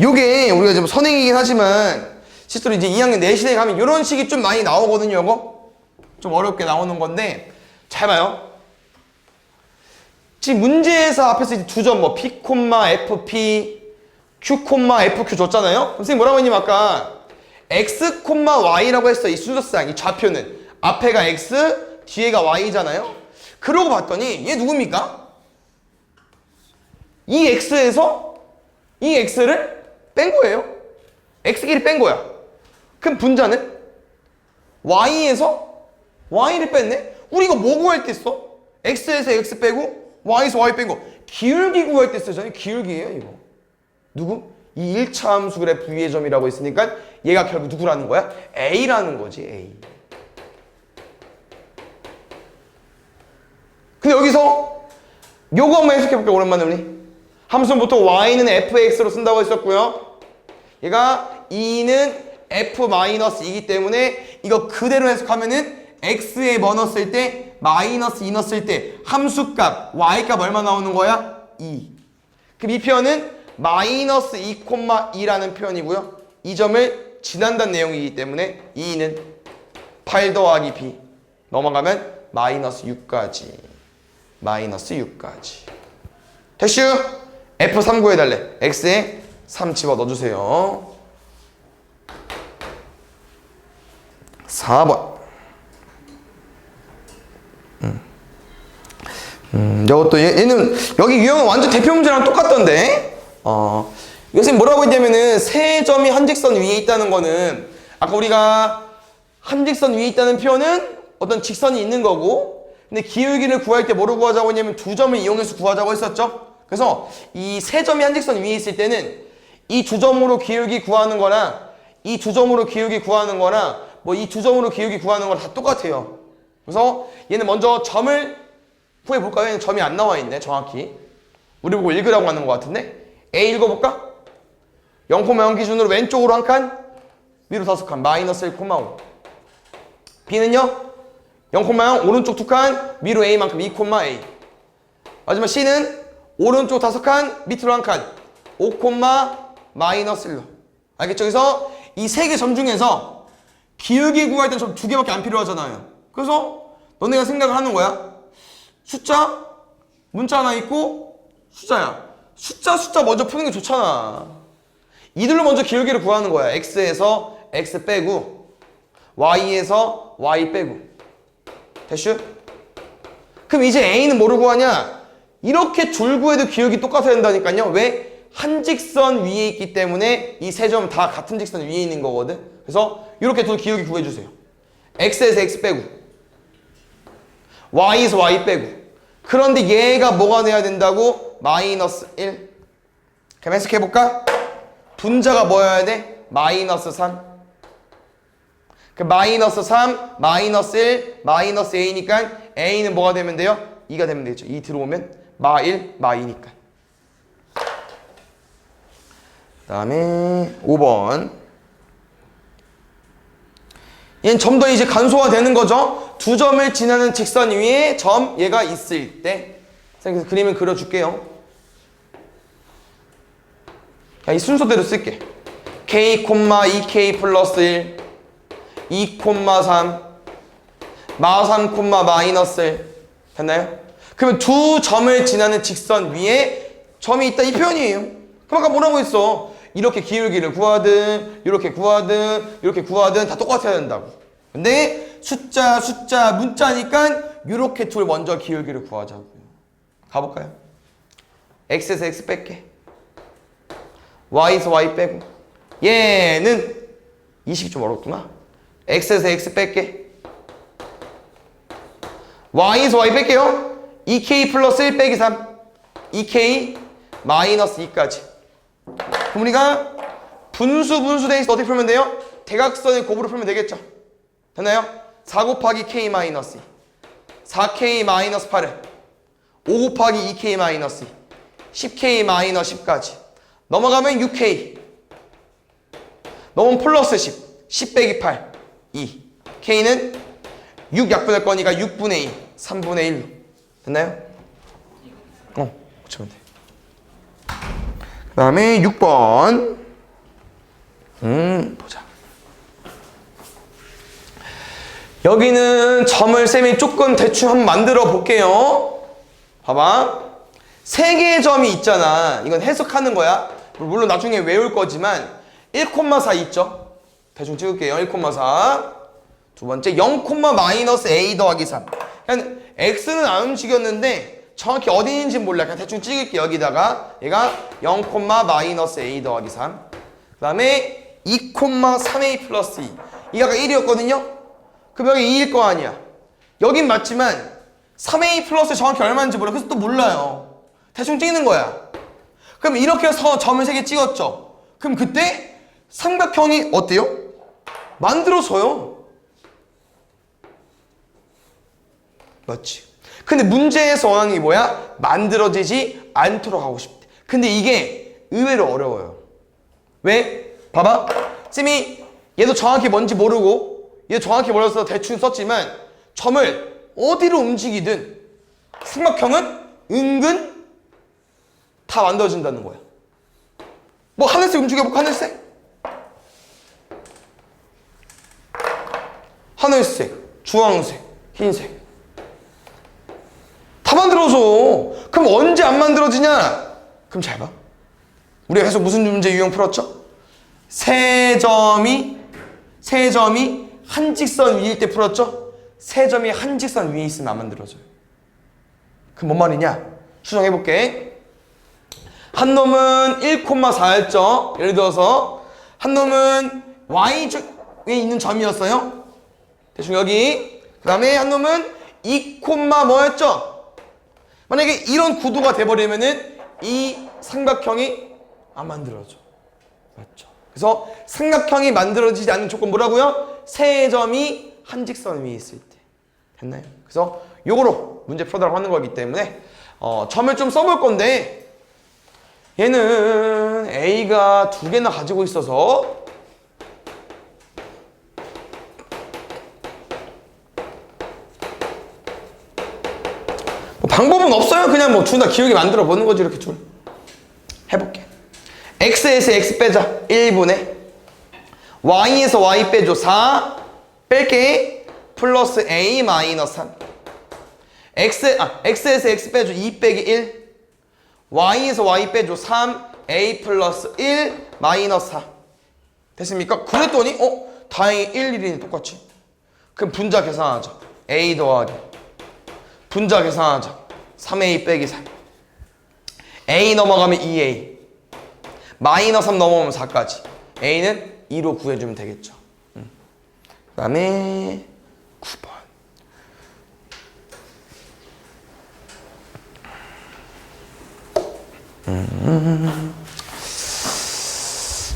[SPEAKER 1] 요게 우리가 좀 선행이긴 하지만 실제로 이제 2학년 내신에 가면 이런 식이 좀 많이 나오거든요. 이거 좀 어렵게 나오는 건데 잘 봐요. 지금 문제에서 앞에서 이제 두 점 뭐 p, fp, q, fq 줬잖아요. 선생님 뭐라고 했냐면 아까 x, y라고 했어. 이 순서상 이 좌표는 앞에가 x, 뒤에가 y잖아요. 그러고 봤더니 얘 누굽니까? 이 x에서 이 x를 뺀 거예요. x끼리 뺀 거야. 그럼 분자는 y에서 y를 뺐네? 우리 이거 뭐 구할 때 써? x에서 x 빼고 y에서 y 뺀 거. 기울기 구할 때 쓰잖아요. 기울기예요 이거. 누구? 이 1차 함수 그래프 위의 점이라고 했으니까 얘가 결국 누구라는 거야? a라는 거지. a. 근데 여기서 요거 한번 해석해볼게요. 오랜만에 우리. 함수는 보통 y는 fx로 쓴다고 했었고요. 얘가 2는 f-2이기 때문에 이거 그대로 해석하면은 x에 뭐 넣었을 때 마이너스 2 넣었을 때 함수값 y값 얼마 나오는 거야? 2. 그럼 이 표현은 마이너스 2,2라는 표현이고요. 이 점을 지난다는 내용이기 때문에 2는 8 더하기 b 넘어가면 마이너스 6까지. 마이너스 6까지. 택슈 F3 구해달래. X에 3 집어 넣어주세요. 4번. 이것도 얘는 여기 유형은 완전 대표 문제랑 똑같던데. 선생님 뭐라고 했냐면은 세 점이 한 직선 위에 있다는 거는 아까 우리가 한 직선 위에 있다는 표현은 어떤 직선이 있는 거고, 근데 기울기를 구할 때 뭐로 구하자고 했냐면 두 점을 이용해서 구하자고 했었죠. 그래서 이 세 점이 한 직선 위에 있을 때는 이 두 점으로 기울기 구하는 거나 이 두 점으로 기울기 구하는 거나 뭐 이 두 점으로 기울기 구하는 거랑 다 똑같아요. 그래서 얘는 먼저 점을 구해볼까요? 얘는 점이 안 나와 있네 정확히. 우리 보고 읽으라고 하는 것 같은데 A 읽어볼까? 0,0 기준으로 왼쪽으로 한 칸, 위로 5칸, 마이너스 1,5. B는요? 0,0 오른쪽 2칸, 위로 A만큼 2,A. 마지막 C는 오른쪽 5칸, 밑으로 1칸, 5, 마이너스 1로. 알겠죠? 그래서 이 세 개 점 중에서 기울기 구할 때는 점 2개밖에 안 필요하잖아요. 그래서 너네가 생각을 하는 거야. 숫자, 문자 하나 있고 숫자야. 숫자 먼저 푸는 게 좋잖아. 이들로 먼저 기울기를 구하는 거야. x에서 x 빼고 y에서 y 빼고. 됐슈? 그럼 이제 a는 뭐를 구하냐? 이렇게 줄 구해도 기울기 똑같아야 된다니까요. 왜? 한 직선 위에 있기 때문에 이 세 점 다 같은 직선 위에 있는 거거든. 그래서 이렇게 두 기울기 구해주세요. x에서 x 빼고 y에서 y 빼고. 그런데 얘가 뭐가 돼야 된다고? 마이너스 1. 그럼 해석해볼까? 분자가 뭐여야 돼? 마이너스 3. 그 마이너스 3, 마이너스 1, 마이너스 a니까 a는 뭐가 되면 돼요? 2가 되면 되겠죠. 2 들어오면 마 1, 마 2니까. 그 다음에 5번. 얘는 점 더 이제 간소화 되는 거죠. 두 점을 지나는 직선 위에 점 얘가 있을 때. 그래서 그림을 그려줄게요. 이 순서대로 쓸게. k, 2k 플러스 1, 2, 3, 마 3, 마이너스 1. 됐나요? 그러면 두 점을 지나는 직선 위에 점이 있다 이 표현이에요. 그럼 아까 뭐라고 했어? 이렇게 기울기를 구하든 이렇게 구하든 이렇게 구하든 다 똑같아야 된다고. 근데 숫자 문자니까 이렇게 둘 먼저 기울기를 구하자고요. 가볼까요? x에서 x 뺄게. y에서 y 빼고 얘는 20이 좀 어렵구나. x에서 x 뺄게. y에서 y 뺄게요. 2k 플러스 1 빼기 3 2k 마이너스 2까지. 그럼 우리가 분수 대해서 어떻게 풀면 돼요? 대각선의 곱으로 풀면 되겠죠. 됐나요? 4 곱하기 k 마이너스 2 4k 마이너스 8은 5 곱하기 2k 마이너스 2 10k 마이너스 10까지 넘어가면 6k 넘으면 플러스 10 빼기 8 2 k는 6 약분할 거니까 6분의 2 3분의 1로 됐나요? 붙이면 돼. 그 다음에 6번 보자. 여기는 점을 쌤이 조금 대충 한번 만들어 볼게요. 봐봐. 3개의 점이 있잖아. 이건 해석하는 거야. 물론 나중에 외울 거지만 1,4 있죠. 대충 찍을게요. 1,4. 두 번째 0, 마이너스 a 더하기 3. 그냥 x는 안 움직였는데 정확히 어디 있는지 몰라. 그냥 대충 찍을게요. 여기다가 얘가 0, 마이너스 a 더하기 3. 그 다음에 2, 3a 플러스 2. 이가 아까 1이었거든요. 그럼 여기 2일 거 아니야. 여긴 맞지만 3a 플러스 정확히 얼마인지 몰라. 그래서 또 몰라요. 대충 찍는 거야. 그럼 이렇게 해서 점을 3개 찍었죠. 그럼 그때 삼각형이 어때요? 만들어져요. 맞지? 근데 문제에서 원하는 게 뭐야? 만들어지지 않도록 하고 싶대. 근데 이게 의외로 어려워요. 왜? 봐봐. 쌤이 얘도 정확히 뭔지 모르고 얘도 정확히 몰라서 대충 썼지만 점을 어디로 움직이든 삼각형은 은근 다 만들어진다는 거야. 뭐 하늘색 움직여볼까? 하늘색? 하늘색, 주황색, 흰색 다 만들어줘. 그럼 언제 안 만들어지냐? 그럼 잘 봐. 우리가 계속 무슨 문제 유형 풀었죠? 세 점이 한 직선 위일 때 풀었죠? 세 점이 한 직선 위에 있으면 안 만들어져요. 그럼 뭔 말이냐? 수정해볼게. 한 놈은 1,4였죠? 예를 들어서 한 놈은 y쪽에 있는 점이었어요. 대충 여기. 그 다음에 한 놈은 2, 뭐였죠? 만약에 이런 구도가 돼버리면은 이 삼각형이 안 만들어져. 맞죠? 그래서 삼각형이 만들어지지 않는 조건 뭐라고요? 세 점이 한 직선 위에 있을 때. 됐나요? 그래서 요거로 문제 풀어달라고 하는 거기 때문에 점을 좀 써볼 건데 얘는 A가 2개나 가지고 있어서 방법은 없어요. 그냥 뭐 둘 다 기울기 만들어 보는 거지. 이렇게 둘 해볼게. x에서 x 빼자 1분의 y에서 y 빼줘 4 뺄게 플러스 a 마이너스 3 x에서 x 빼줘 2 빼기 1 y에서 y 빼줘 3 a 플러스 1 마이너스 4 됐습니까? 그랬더니 다행히 1, 1이니 똑같이. 그럼 분자 계산하자. a 더하기 분자 계산하자. 3a 빼기 3 a 넘어가면 2a 마이너스 3 넘어오면 4까지 a는 2로 구해주면 되겠죠. 그 다음에 9번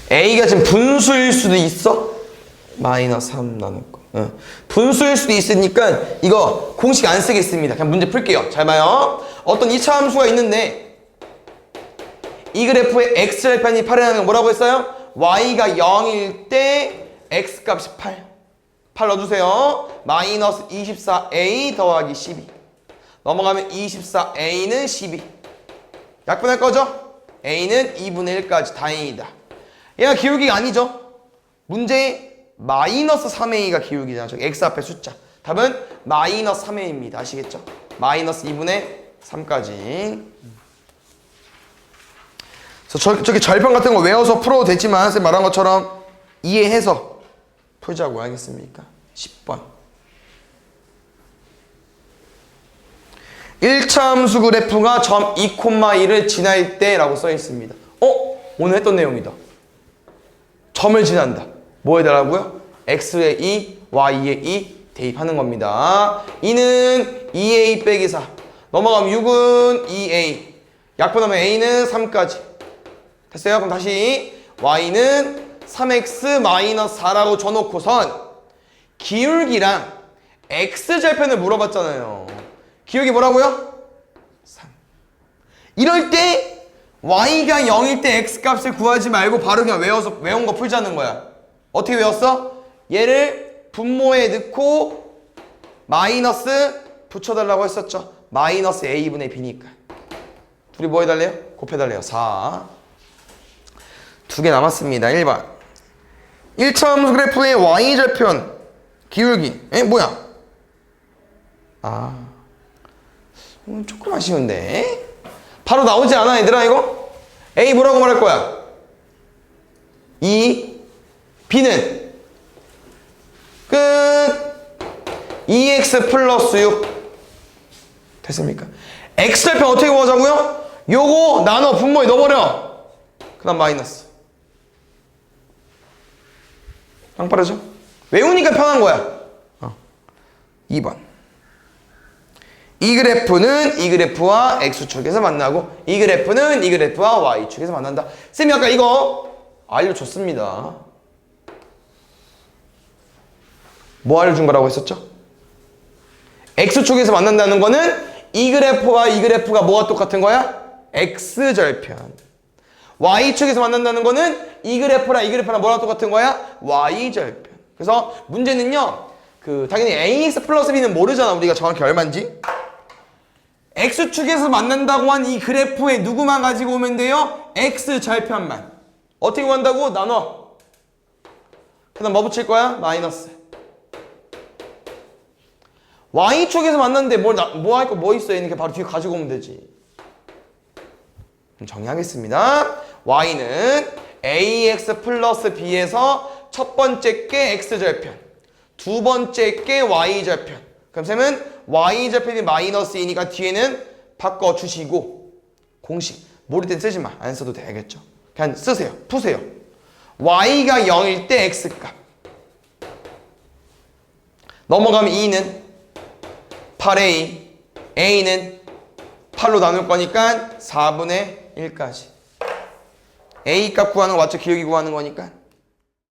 [SPEAKER 1] a가 지금 분수일 수도 있어. 마이너스 3 나눌 거. 분수일 수도 있으니까 이거 공식 안 쓰겠습니다. 그냥 문제 풀게요. 잘 봐요. 어떤 2차 함수가 있는데 이 그래프의 x절편이 8이라는 건 뭐라고 했어요? y가 0일 때 x값이 8 넣어주세요. 마이너스 24a 더하기 12 넘어가면 24a는 12 약분할 거죠? a는 2분의 1까지. 다행이다. 얘가 기울기가 아니죠? 문제에 마이너스 3a가 기울기잖아. 저기 x 앞에 숫자. 답은 마이너스 3a입니다. 아시겠죠? 마이너스 2분의 3까지. 그래서 저기 절편 같은 거 외워서 풀어도 되지만 선생님 말한 것처럼 이해해서 풀자고. 알겠습니까? 10번 1차 함수 그래프가 점 2,1을 지날 때 라고 써 있습니다. 오늘 했던 내용이다. 점을 지난다. 뭐 해달라고요? x에 2, y에 2 대입하는 겁니다. 2는 2a 빼기 4. 넘어가면 6은 2a. 약분하면 a는 3까지. 됐어요? 그럼 다시 y는 3x 마이너스 4라고 줘놓고선 기울기랑 x절편을 물어봤잖아요. 기울기 뭐라고요? 3. 이럴 때 y가 0일 때 x값을 구하지 말고 바로 그냥 외운 거 풀자는 거야. 어떻게 외웠어? 얘를 분모에 넣고 마이너스 붙여달라고 했었죠. 마이너스 a분의 b니까. 둘이 뭐 해달래요? 곱해달래요. 4. 두 개 남았습니다. 1번 1차 함수 그래프의 y절편 기울기. 뭐야? 조금 아쉬운데. 바로 나오지 않아 얘들아 이거? A 뭐라고 말할 거야? 2 B는 끝 2x 플러스 6 됐습니까? X절편 어떻게 구하자고요? 요거 나눠 분모에 넣어버려. 그 다음 마이너스. 빵빠르죠? 외우니까 편한 거야. 2번 이 그래프는 이 그래프와 X축에서 만나고 이 그래프는 이 그래프와 Y축에서 만난다. 쌤이 아까 이거 알려줬습니다. 뭐 알려준 거라고 했었죠? X축에서 만난다는 거는 이 그래프와 이 그래프가 뭐가 똑같은 거야? X절편. Y축에서 만난다는 거는 이 그래프랑 이 그래프랑 뭐랑 똑같은 거야? Y절편. 그래서 문제는요, 당연히 ax 플러스 b는 모르잖아. 우리가 정확히 얼마인지. X축에서 만난다고 한 이 그래프에 누구만 가지고 오면 돼요? X절편만. 어떻게 구한다고? 나눠. 그 다음 뭐 붙일 거야? 마이너스. Y축에서 만났는데 뭐 할 거 뭐 있어? 이렇게 바로 뒤에 가지고 오면 되지. 그럼 정리하겠습니다. Y는 ax 플러스 b에서 첫 번째 게 X절편, 두 번째 게 Y절편. 그럼 쌤은 Y절편이 마이너스 2니까 뒤에는 바꿔주시고 공식 모를 땐 쓰지 마. 안 써도 되겠죠. 그냥 쓰세요. 푸세요. Y가 0일 때 X값. 넘어가면 2는 8a, a는 8로 나눌 거니까 4분의 1까지. a 값 구하는 거 맞죠? 기울기 구하는 거니까.